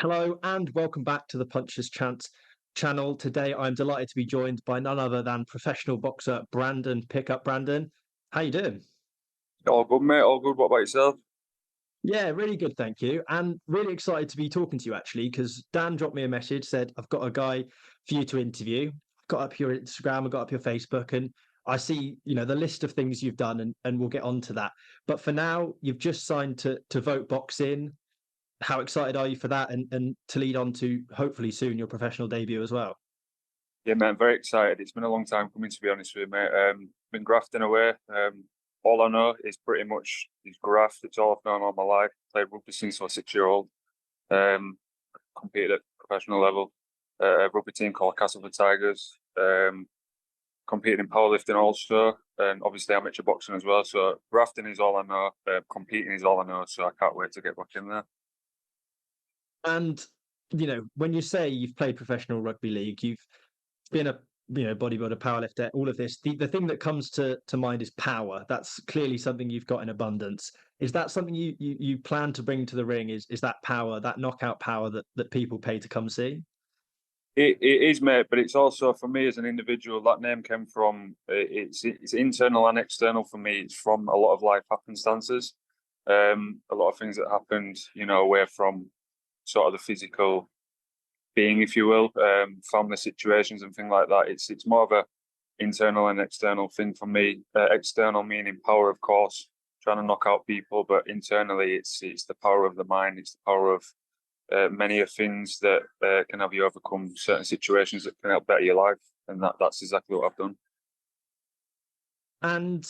Hello and welcome back to the Puncher's Chance channel. Today I'm delighted to be joined by none other than professional boxer Brandon Pickup. Brandon, how you doing? All good, mate. All good. What about yourself? Yeah, really good, thank you. And really excited to be talking to you actually, because Dan dropped me a message, said, I've got a guy for you to interview. Got up your Instagram, I got up your Facebook, and I see, the list of things you've done, and we'll get on to that. But for now, you've just signed to Vote Boxing. How excited are you for that and to lead on to hopefully soon your professional debut as well? Yeah, mate. I'm very excited. It's been a long time coming, to be honest with you, mate. Been grafting away. All I know is pretty much is graft. It's all I've known all my life. Played rugby since I was 6 year old. Um, Competed at professional level. A rugby team called Castleford Tigers. Competed in powerlifting also, and obviously amateur boxing as well. So grafting is all I know. Competing is all I know. So I can't wait to get back in there. And when you say you've played professional rugby league, you've been a bodybuilder, powerlifter, all of this. The thing that comes to mind is power. That's clearly something you've got in abundance. Is that something you plan to bring to the ring? Is that power, that knockout power that people pay to come see? It is, mate, but it's also for me as an individual. That name came from it's internal and external for me. It's from a lot of life happenstances, a lot of things that happened, away from sort of the physical being, if you will, family situations and things like that. It's more of a internal and external thing for me. External meaning power, of course, trying to knock out people, but internally, it's the power of the mind. It's the power of many of things that can have you overcome certain situations that can help better your life, and that's exactly what I've done. And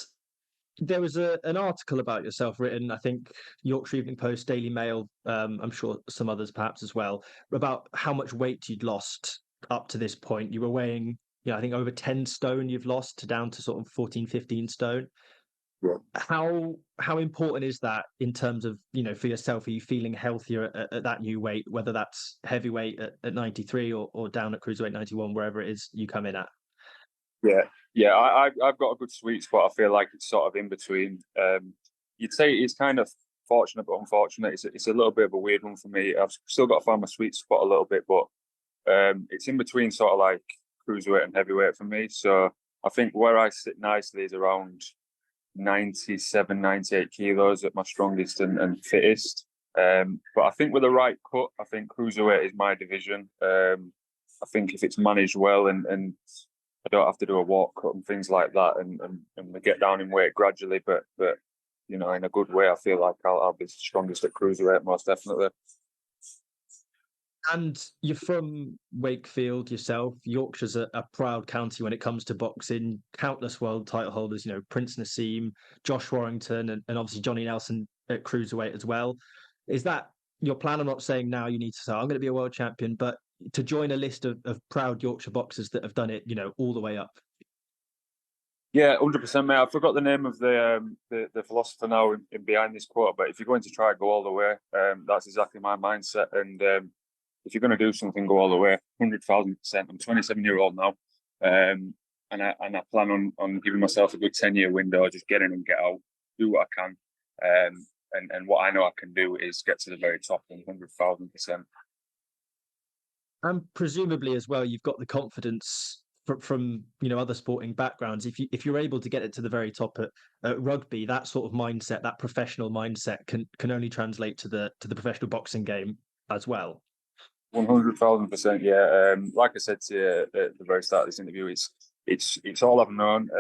there was an article about yourself written, I think, Yorkshire Evening Post, Daily Mail, I'm sure some others perhaps as well, about how much weight you'd lost up to this point. You were weighing, I think over 10 stone you've lost to down to sort of 14, 15 stone. Yeah. How important is that in terms of, for yourself? Are you feeling healthier at that new weight, whether that's heavyweight at 93 or down at cruiserweight 91, wherever it is you come in at? Yeah, yeah. I've got a good sweet spot. I feel like it's sort of in between. You'd say it's kind of fortunate but unfortunate. It's a little bit of a weird one for me. I've still got to find my sweet spot a little bit, but it's in between sort of like cruiserweight and heavyweight for me. So I think where I sit nicely is around 97, 98 kilos at my strongest and fittest. But I think with the right cut, I think cruiserweight is my division. I think if it's managed well and I don't have to do a walk cut and things like that, and we get down in weight gradually, but in a good way, I feel like I'll be strongest at cruiserweight most definitely. And you're from Wakefield yourself. Yorkshire's a proud county when it comes to boxing. Countless world title holders, Prince Nassim, Josh Warrington, and obviously Johnny Nelson at cruiserweight as well. Is that your plan? I'm not saying now you need to say, I'm going to be a world champion, but to join a list of proud Yorkshire boxers that have done it, all the way up. Yeah, 100%, mate. I forgot the name of the philosopher now in behind this quote, but if you're going to try, go all the way. That's exactly my mindset. And if you're going to do something, go all the way, 100,000%. I'm 27-year-old now, and I plan on giving myself a good 10-year window, just get in and get out, do what I can, and what I know I can do is get to the very top, 100,000%. And presumably as well, you've got the confidence from other sporting backgrounds. If you're able to get it to the very top at rugby, that sort of mindset, that professional mindset, can only translate to the professional boxing game as well. 100,000%, yeah. Like I said to you at the very start of this interview, it's all I've known.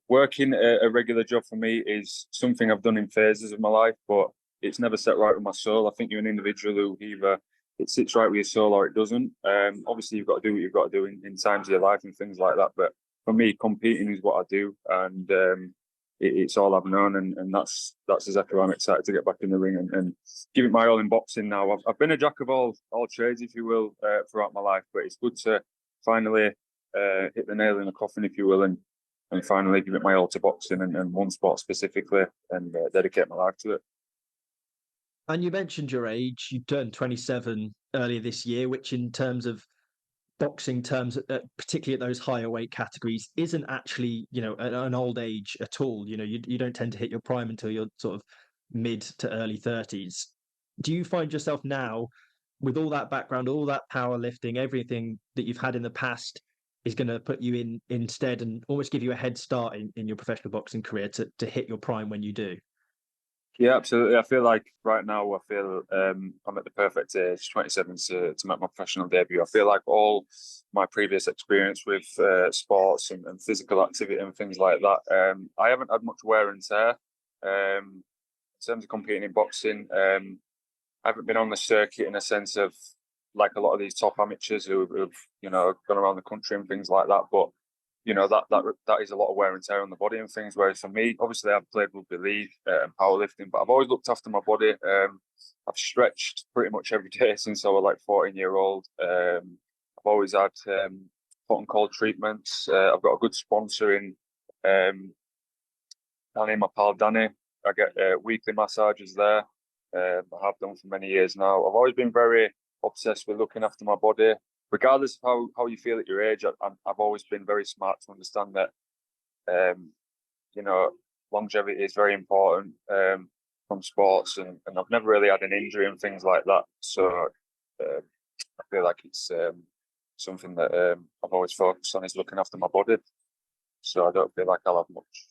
Working a regular job for me is something I've done in phases of my life, but it's never set right with my soul. I think you're an individual who either it sits right with your soul or it doesn't. Obviously, you've got to do what you've got to do in times of your life and things like that. But for me, competing is what I do, and it's all I've known, and that's exactly why I'm excited to get back in the ring and give it my all in boxing now. I've been a jack of all trades, if you will, throughout my life, but it's good to finally hit the nail in the coffin, if you will, and finally give it my all to boxing and one sport specifically and dedicate my life to it. And you mentioned your age. You turned 27 earlier this year, which in terms of boxing terms, particularly at those higher weight categories, isn't actually, an old age at all. You don't tend to hit your prime until you're sort of mid to early 30s. do you find yourself now, with all that background, all that powerlifting, everything that you've had in the past, is going to put you in instead and almost give you a head start in your professional boxing career to hit your prime when you do? Yeah, absolutely. I feel like right now, I'm at the perfect age, 27, to make my professional debut. I feel like all my previous experience with sports and physical activity and things like that, I haven't had much wear and tear. In terms of competing in boxing, I haven't been on the circuit in a sense of like a lot of these top amateurs who've gone around the country and things like that. But that is a lot of wear and tear on the body and things. Whereas for me, obviously, I've played rugby league and powerlifting, but I've always looked after my body. I've stretched pretty much every day since I was like 14-year-old. I've always had hot and cold treatments. I've got a good sponsor in Danny, my pal Danny. I get weekly massages there. I have done for many years now. I've always been very obsessed with looking after my body. Regardless of how you feel at your age, I've always been very smart to understand that, longevity is very important from sports, and I've never really had an injury and things like that. So I feel like it's something that I've always focused on, is looking after my body. So I don't feel like I'll have much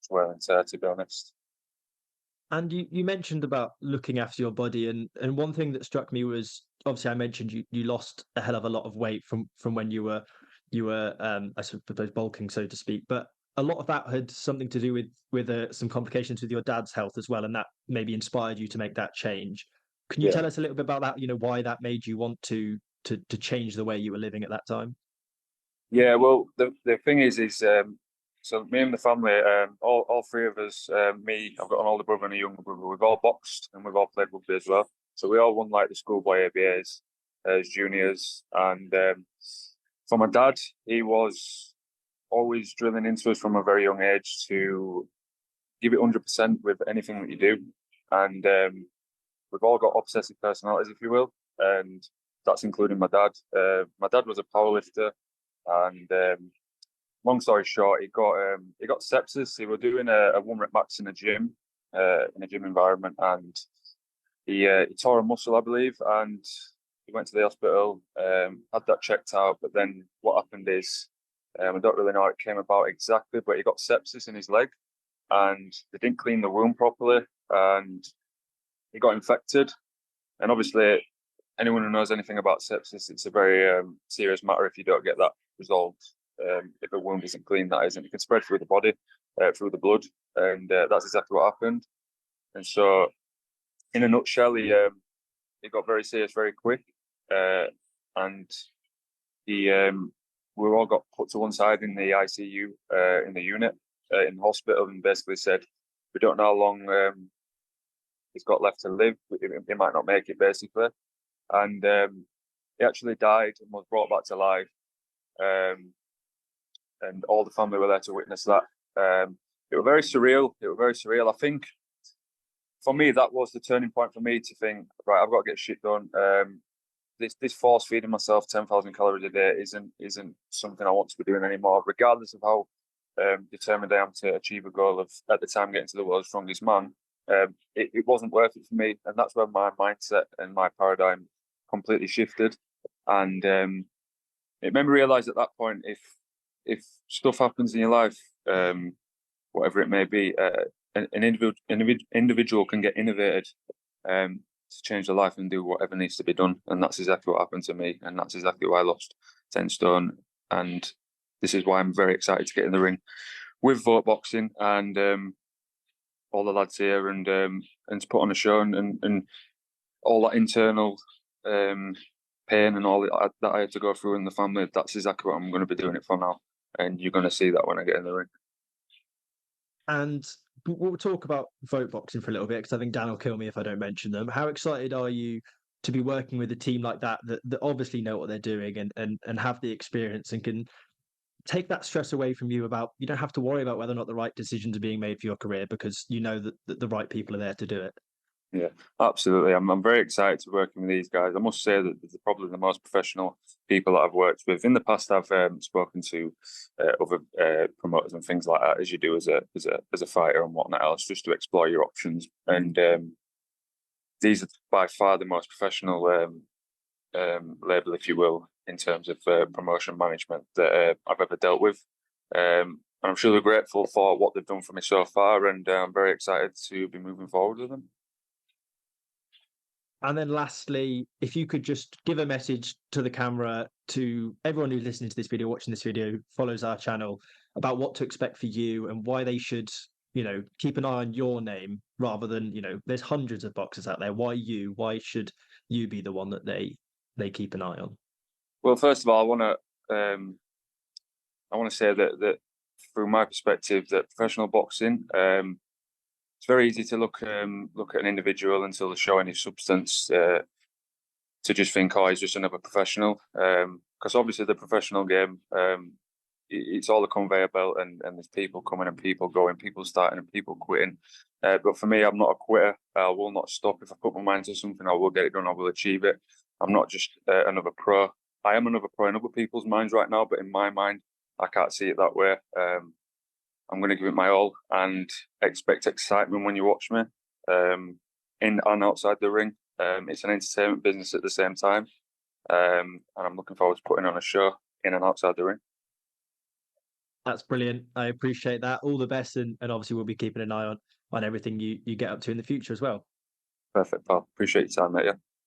wear and tear, to be honest. And you mentioned about looking after your body, and one thing that struck me was, obviously I mentioned you lost a hell of a lot of weight from when you were I suppose bulking, so to speak, but a lot of that had something to do with some complications with your dad's health as well, and that maybe inspired you to make that change. Can you Yeah. tell us a little bit about that? Why that made you want to change the way you were living at that time? Yeah, well, the thing is so me and the family, all three of us, I've got an older brother and a younger brother. We've all boxed and we've all played rugby as well. So we all won like the schoolboy ABAs as juniors. And for my dad, he was always drilling into us from a very young age to give it 100% with anything that you do. And we've all got obsessive personalities, if you will, and that's including my dad. My dad was a powerlifter, and long story short, he got sepsis. He was doing a 1 rep max in a gym environment, and he tore a muscle, I believe, and he went to the hospital, had that checked out. But then what happened is, I don't really know how it came about exactly, but he got sepsis in his leg, and they didn't clean the wound properly, and he got infected. And obviously, anyone who knows anything about sepsis, it's a very serious matter if you don't get that resolved. If a wound isn't clean, that isn't. It can spread through the body, through the blood, and that's exactly what happened. And so, in a nutshell, he got very serious very quick, and we all got put to one side in the ICU, in the unit, in the hospital, and basically said, we don't know how long he's got left to live. He might not make it, basically. And he actually died and was brought back to life. And all the family were there to witness that. It was very surreal. I think for me, that was the turning point for me to think, right, I've got to get shit done. This force feeding myself 10,000 calories a day isn't something I want to be doing anymore, regardless of how determined I am to achieve a goal of, at the time, getting to the world's strongest man. It wasn't worth it for me, and that's where my mindset and my paradigm completely shifted. And it made me realize at that point, if stuff happens in your life, whatever it may be, an individual can get innovated to change their life and do whatever needs to be done. And that's exactly what happened to me, and that's exactly why I lost 10 stone. And this is why I'm very excited to get in the ring with Vote Boxing and all the lads here, and to put on a show, and all that internal pain and all that I had to go through in the family. That's exactly what I'm going to be doing it for now, and you're going to see that when I get in the ring. And we'll talk about Vote Boxing for a little bit, because I think Dan will kill me if I don't mention them. How excited are you to be working with a team like that obviously know what they're doing and have the experience and can take that stress away from you? About, you don't have to worry about whether or not the right decisions are being made for your career, because you know that the right people are there to do it. Yeah, absolutely. I'm very excited to working with these guys. I must say that they're probably the most professional people that I've worked with. In the past, I've spoken to other promoters and things like that, as you do as a fighter and whatnot else, just to explore your options. And these are by far the most professional label, if you will, in terms of promotion management that I've ever dealt with. And I'm truly grateful for what they've done for me so far, and I'm very excited to be moving forward with them. And then lastly, if you could just give a message to the camera, to everyone who's listening to this video, watching this video, follows our channel, about what to expect for you and why they should, keep an eye on your name rather than, there's hundreds of boxers out there. Why you? Why should you be the one that they keep an eye on? Well, first of all, I want to say that from my perspective, that professional boxing, it's very easy to look at an individual until they show any substance to just think, oh, he's just another professional. Because obviously the professional game, it's all a conveyor belt, and there's people coming and people going, people starting and people quitting. But for me, I'm not a quitter. I will not stop. If I put my mind to something, I will get it done. I will achieve it. I'm not just another pro. I am another pro in other people's minds right now, but in my mind, I can't see it that way. I'm going to give it my all and expect excitement when you watch me, in and outside the ring. It's an entertainment business at the same time, and I'm looking forward to putting on a show in and outside the ring. That's brilliant. I appreciate that. All the best, and obviously we'll be keeping an eye on everything you get up to in the future as well. Perfect, pal. Appreciate your time, mate. Yeah.